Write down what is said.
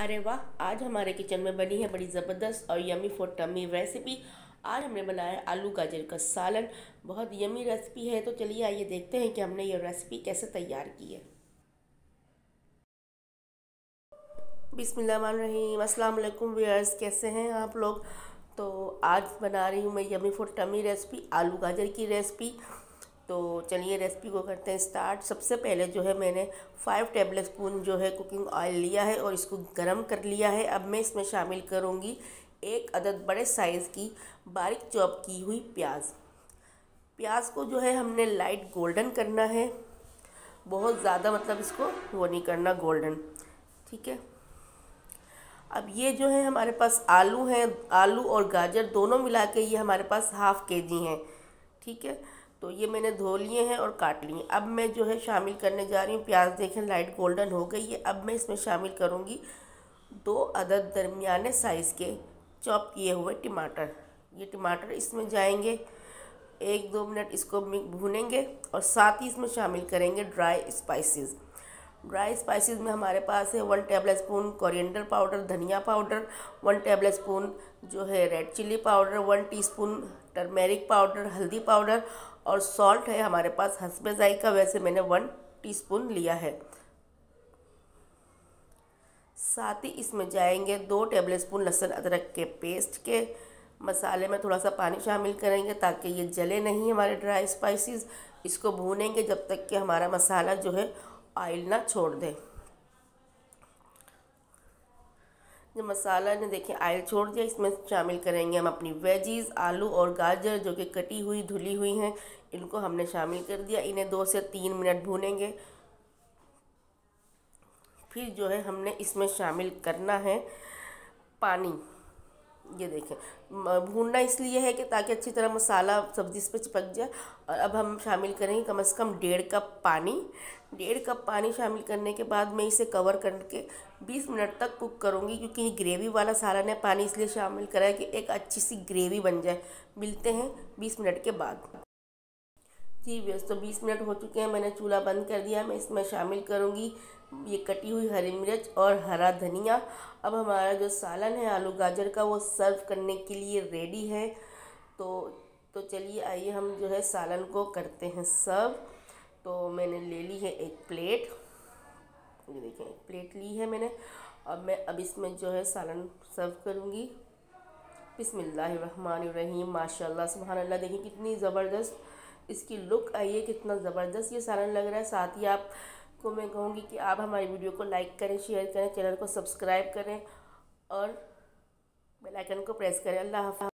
अरे वाह! आज हमारे किचन में बनी है बड़ी ज़बरदस्त और यमी फॉर टमी रेसिपी। आज हमने बनाया है आलू गाजर का सालन। बहुत यमी रेसिपी है, तो चलिए आइए देखते हैं कि हमने ये रेसिपी कैसे तैयार की है। बिस्मिल्लाहिर्रहमानिर्रहीम। अस्सलाम वालेकुम व्यूअर्स, कैसे हैं आप लोग। तो आज बना रही हूँ मैं यमी फॉर टमी रेसिपी, आलू गाजर की रेसिपी। तो चलिए रेसिपी को करते हैं स्टार्ट। सबसे पहले जो है मैंने 5 टेबल स्पून जो है कुकिंग ऑयल लिया है और इसको गरम कर लिया है। अब मैं इसमें शामिल करूँगी एक अदद बड़े साइज़ की बारीक चॉप की हुई प्याज। प्याज को जो है हमने लाइट गोल्डन करना है, बहुत ज़्यादा मतलब इसको वो नहीं करना गोल्डन, ठीक है। अब ये जो है हमारे पास आलू हैं, आलू और गाजर दोनों मिला के ये हमारे पास हाफ़ केजी हैं, ठीक है। तो ये मैंने धो लिए हैं और काट लिए। अब मैं जो है शामिल करने जा रही हूँ, प्याज देखें लाइट गोल्डन हो गई है। अब मैं इसमें शामिल करूँगी 2 अदद दरमियाने साइज़ के चॉप किए हुए टमाटर। ये टमाटर इसमें जाएंगे, 1-2 मिनट इसको भूनेंगे और साथ ही इसमें शामिल करेंगे ड्राई स्पाइसेस। ड्राई स्पाइसेस में हमारे पास है 1 टेबल स्पून कोरिएंडर पाउडर, धनिया पाउडर, 1 टेबल स्पून जो है red chilli powder, 1 teaspoon turmeric powder, हल्दी पाउडर और सॉल्ट है हमारे पास हस्बे जायका। वैसे मैंने 1 टीस्पून लिया है। साथ ही इसमें जाएंगे 2 टेबल स्पून लहसुन अदरक के पेस्ट के। मसाले में थोड़ा सा पानी शामिल करेंगे ताकि ये जले नहीं हमारे ड्राई स्पाइसेस। इसको भूनेंगे जब तक कि हमारा मसाला जो है ऑयल ना छोड़ दे। जब मसाला ने देखें ऑयल छोड़ दिया, इसमें शामिल करेंगे हम अपनी वेजीज, आलू और गाजर जो कि कटी हुई धुली हुई हैं। इनको हमने शामिल कर दिया। इन्हें 2 से 3 मिनट भूनेंगे। फिर जो है हमने इसमें शामिल करना है पानी। ये देखें, भूनना इसलिए है कि ताकि अच्छी तरह मसाला सब्जी इस पर चिपक जाए। और अब हम शामिल करेंगे कम से कम 1.5 कप पानी। 1.5 कप पानी शामिल करने के बाद मैं इसे कवर करके 20 मिनट तक कुक करूँगी, क्योंकि ये ग्रेवी वाला सालन है। पानी इसलिए शामिल करा है कि एक अच्छी सी ग्रेवी बन जाए। मिलते हैं 20 मिनट के बाद। जी व्यस्त, तो 20 मिनट हो चुके हैं, मैंने चूल्हा बंद कर दिया। मैं इसमें शामिल करूँगी ये कटी हुई हरी मिर्च और हरा धनिया। अब हमारा जो सालन है आलू गाजर का वो सर्व करने के लिए रेडी है। तो तो चलिए आइए हम जो है सालन को करते हैं सर्व। तो मैंने ले ली है एक प्लेट, ये देखें एक प्लेट ली है मैंने। अब इसमें जो है सालन सर्व करूँगी। बिस्मिल्लाहिर्रहमानिर्रहीम। माशाल्लाह सुभान अल्लाह, देखिए कितनी ज़बरदस्त इसकी लुक आई है, कितना ज़बरदस्त ये सालन लग रहा है। साथ ही आपको मैं कहूँगी कि आप हमारी वीडियो को लाइक करें, शेयर करें, चैनल को सब्सक्राइब करें और बेल आइकन को प्रेस करें। अल्लाह हाफ़िज़।